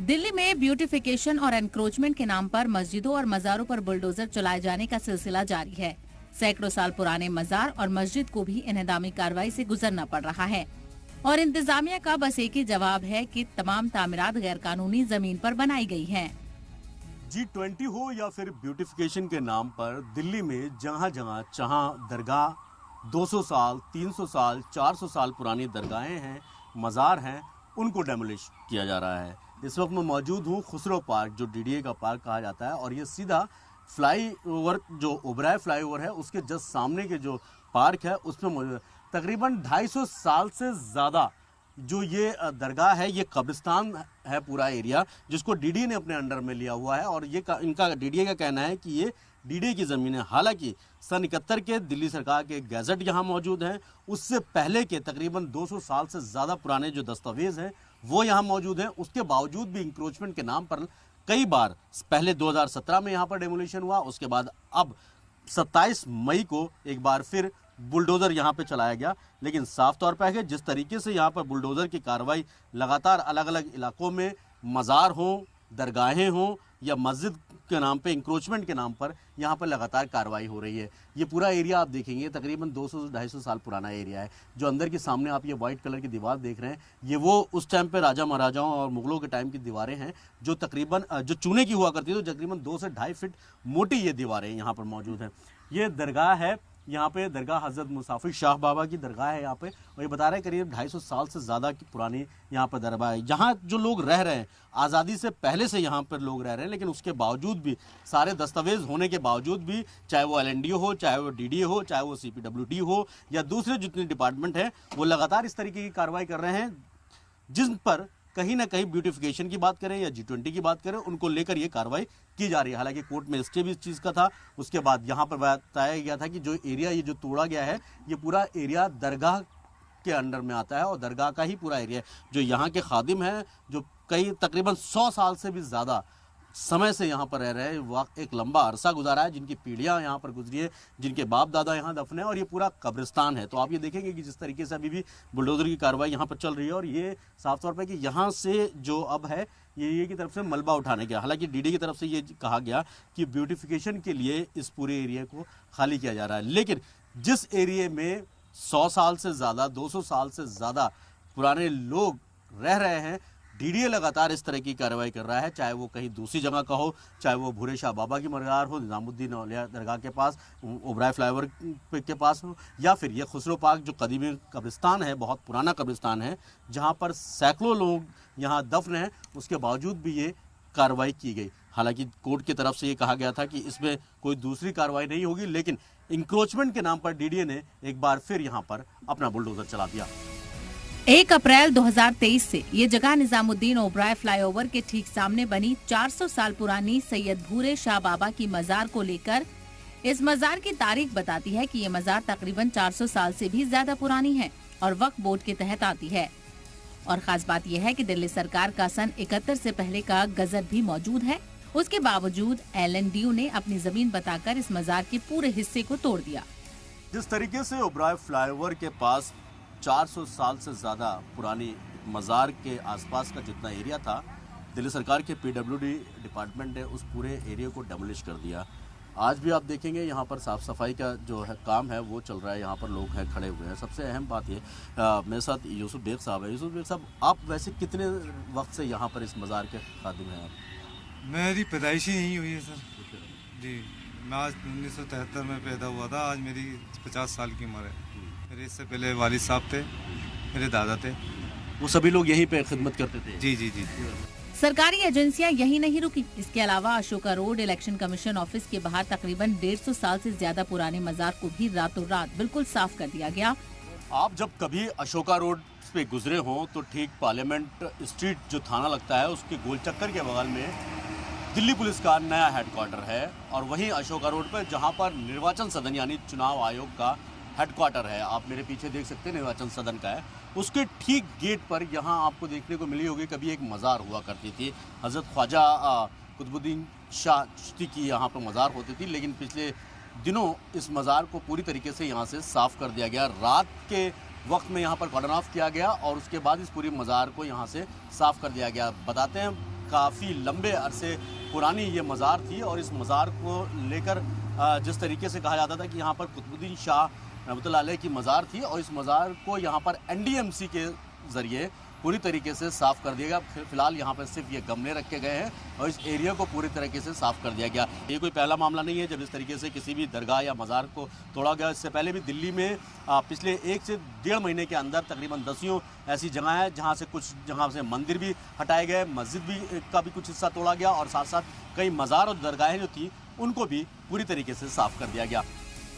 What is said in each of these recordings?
दिल्ली में ब्यूटिफिकेशन और एनक्रोचमेंट के नाम पर मस्जिदों और मजारों पर बुलडोजर चलाए जाने का सिलसिला जारी है। सैकड़ों साल पुराने मजार और मस्जिद को भी इन्हदामी कार्रवाई से गुजरना पड़ रहा है और इंतजामिया का बस एक ही जवाब है कि तमाम तामीरात गैर कानूनी जमीन पर बनाई गई हैं। G20 हो या फिर ब्यूटिफिकेशन के नाम पर दिल्ली में जहां जहां दरगाह 200 साल, 300 साल, 400 साल पुरानी दरगाहें हैं, मज़ार हैं, उनको डेमोलिश किया जा रहा है। इस वक्त मैं मौजूद हूँ खुसरो पार्क, जो DDA का पार्क कहा जाता है, और ये सीधा फ्लाईओवर जो ओबराय फ्लाईओवर है उसके जस्ट सामने के जो पार्क है उसमें मौजूद है। तकरीबन 250 साल से ज़्यादा जो ये दरगाह है, ये कब्रिस्तान है पूरा एरिया, जिसको DDA ने अपने अंडर में लिया हुआ है और ये इनका DDA का कहना है कि ये DDA की ज़मीन है। हालांकि सन 71 के दिल्ली सरकार के गैजेट यहाँ मौजूद हैं, उससे पहले के तकरीबन 200 साल से ज़्यादा पुराने जो दस्तावेज़ हैं वो यहाँ मौजूद हैं। उसके बावजूद भी इंक्रोचमेंट के नाम पर कई बार, पहले 2017 में यहाँ पर डेमोलिशन हुआ, उसके बाद अब 27 मई को एक बार फिर बुलडोज़र यहाँ पे चलाया गया। लेकिन साफ तौर पर है कि जिस तरीके से यहाँ पर बुलडोज़र की कार्रवाई लगातार अलग अलग इलाकों में मज़ार हों, दरगाहें हों या मस्जिद के नाम पे, इंक्रोचमेंट के नाम पर यहाँ पर लगातार कार्रवाई हो रही है। ये पूरा एरिया आप देखेंगे तकरीबन 200-250 साल पुराना एरिया है। जो अंदर के सामने आप ये वाइट कलर की दीवार देख रहे हैं, ये वो उस टाइम पे राजा महाराजाओं और मुगलों के टाइम की दीवारें हैं, जो तकरीबन जो चूने की हुआ करती है, तो तकरीबन 2 से 2.5 फीट मोटी ये दीवारें यहाँ पर मौजूद हैं। ये दरगाह है, यहाँ पे दरगाह हज़रत मुसाफिर शाह बाबा की दरगाह है यहाँ पे, और ये बता रहे हैं करीब 250 साल से ज़्यादा की पुरानी यहाँ पर दरगाह है। जहाँ जो लोग रह रहे हैं, आज़ादी से पहले से यहाँ पर लोग रह रहे हैं, लेकिन उसके बावजूद भी, सारे दस्तावेज होने के बावजूद भी, चाहे वो LNDO हो, चाहे वो DDA हो, चाहे वो CPWD हो या दूसरे जितने डिपार्टमेंट हैं, वो लगातार इस तरीके की कार्रवाई कर रहे हैं, जिन पर कहीं ना कहीं ब्यूटिफिकेशन की बात करें या G20 की बात करें, उनको लेकर ये कार्रवाई की जा रही है। हालांकि कोर्ट में स्टे भी इस चीज़ का था। उसके बाद यहाँ पर बताया गया था कि जो एरिया ये जो तोड़ा गया है, ये पूरा एरिया दरगाह के अंडर में आता है और दरगाह का ही पूरा एरिया है। जो यहाँ के खादिम हैं, जो कई तकरीबन 100 साल से भी ज़्यादा समय से यहाँ पर रह रहे हैं, वक्त एक लंबा अरसा गुजारा है, जिनकी पीढ़ियाँ यहाँ पर गुजरी है, जिनके बाप दादा यहाँ दफन है, और ये पूरा कब्रिस्तान है। तो आप ये देखेंगे कि जिस तरीके से अभी भी बुलडोजर की कार्रवाई यहाँ पर चल रही है, और ये साफ तौर पर कि यहाँ से जो अब है ये की तरफ से मलबा उठाने गया। हालांकि DDA की तरफ से ये कहा गया कि ब्यूटिफिकेशन के लिए इस पूरे एरिया को खाली किया जा रहा है, लेकिन जिस एरिया में 100 साल से ज़्यादा, 200 साल से ज़्यादा पुराने लोग रह रहे हैं, DDA लगातार इस तरह की कार्रवाई कर रहा है। चाहे वो कहीं दूसरी जगह का हो, चाहे वो भूरे शाह बाबा की मज़ार हो, निज़ामुद्दीन औलिया दरगाह के पास, ओबराय फ्लाईओवर के पास हो, या फिर ये खुसरो पार्क जो कदीमी कब्रिस्तान है, बहुत पुराना कब्रिस्तान है, जहाँ पर सैकड़ों लोग यहाँ दफन हैं, उसके बावजूद भी ये कार्रवाई की गई। हालांकि कोर्ट की तरफ से ये कहा गया था कि इसमें कोई दूसरी कार्रवाई नहीं होगी, लेकिन इंक्रोचमेंट के नाम पर DDA ने एक बार फिर यहाँ पर अपना बुलडोजर चला दिया। 1 अप्रैल 2023 से ये जगह निजामुद्दीन ओबराय फ्लाईओवर के ठीक सामने बनी 400 साल पुरानी सैयद भूरे शाह बाबा की मजार को लेकर इस मजार की तारीख बताती है कि ये मजार तकरीबन 400 साल से भी ज्यादा पुरानी है और वक्फ बोर्ड के तहत आती है। और खास बात यह है कि दिल्ली सरकार का सन 71 से पहले का गजट भी मौजूद है। उसके बावजूद LNDO ने अपनी जमीन बताकर इस मजार के पूरे हिस्से को तोड़ दिया। जिस तरीके से ओबराय फ्लाईओवर के पास 400 साल से ज़्यादा पुरानी मज़ार के आसपास का जितना एरिया था, दिल्ली सरकार के PWD डिपार्टमेंट ने उस पूरे एरिया को डेमोलिश कर दिया। आज भी आप देखेंगे यहाँ पर साफ़ सफाई का जो है काम है वो चल रहा है, यहाँ पर लोग हैं, खड़े हुए हैं। सबसे अहम बात ये, मेरे साथ यूसुफ बेग साहब है। यूसुफ बेग साहब, आप वैसे कितने वक्त से यहाँ पर इस मज़ार के खादिम हैं? आप? मेरी पैदाइश ही यहीं हुई है सर जी। मैं आज 1973 में पैदा हुआ था, आज मेरी 50 साल की उम्र है। मेरे इससे पहले वालिद साहब थे, मेरे दादा थे, वो सभी लोग यहीं पे खिदमत करते थे। जी जी जी। सरकारी एजेंसियां यहीं नहीं रुकी। इसके अलावा Ashoka road election commission office के बाहर तकरीबन 150 साल से ज्यादा पुराने मजार को भी रातों रात बिल्कुल साफ कर दिया गया। आप जब कभी अशोका रोड पे गुजरे हों तो ठीक पार्लियामेंट स्ट्रीट जो थाना लगता है, उसके गोल चक्कर के बगल में दिल्ली पुलिस का नया हेडक्वार्टर है, और वहीं अशोका रोड पर जहां पर निर्वाचन सदन यानी चुनाव आयोग का हेडक्वार्टर है, आप मेरे पीछे देख सकते हैं, निर्वाचन सदन का है, उसके ठीक गेट पर यहाँ आपको देखने को मिली होगी कभी एक मज़ार हुआ करती थी। हज़रत ख्वाजा कुतुबुद्दीन शाह चिश्ती की यहाँ पर मज़ार होती थी, लेकिन पिछले दिनों इस मज़ार को पूरी तरीके से यहाँ से साफ़ कर दिया गया। रात के वक्त में यहाँ पर कॉर्डन ऑफ किया गया और उसके बाद इस पूरी मज़ार को यहाँ से साफ़ कर दिया गया। बताते हैं काफ़ी लंबे अरसे पुरानी ये मज़ार थी और इस मज़ार को लेकर जिस तरीके से कहा जाता था कि यहाँ पर कुतुबुद्दीन शाह रहमतुल्लाह अलैह की मज़ार थी और इस मज़ार को यहाँ पर एनडीएमसी के ज़रिए पूरी तरीके से साफ़ कर दिया गया। फिलहाल यहाँ पर सिर्फ ये गमले रखे गए हैं और इस एरिया को पूरी तरीके से साफ़ कर दिया गया। ये कोई पहला मामला नहीं है जब इस तरीके से किसी भी दरगाह या मज़ार को तोड़ा गया। इससे पहले भी दिल्ली में पिछले 1 से 1.5 महीने के अंदर तकरीबन 10 ऐसी जगह है जहाँ से कुछ जगह से मंदिर भी हटाए गए, मस्जिद भी का भी कुछ हिस्सा तोड़ा गया और साथ साथ कई मज़ार और दरगाहें जो थी उनको भी पूरी तरीके से साफ़ कर दिया गया।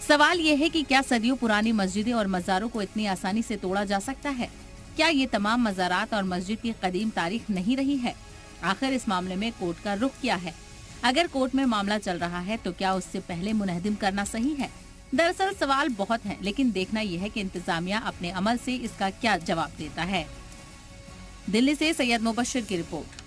सवाल ये है कि क्या सदियों पुरानी मस्जिदें और मज़ारों को इतनी आसानी से तोड़ा जा सकता है? क्या ये तमाम मज़ारात और मस्जिद की कदीम तारीख नहीं रही है? आखिर इस मामले में कोर्ट का रुख क्या है? अगर कोर्ट में मामला चल रहा है तो क्या उससे पहले मुनहदिम करना सही है? दरअसल सवाल बहुत हैं, लेकिन देखना यह है कि इंतजामिया अपने अमल से इसका क्या जवाब देता है। दिल्ली से सैयद मुबश्शिर की रिपोर्ट।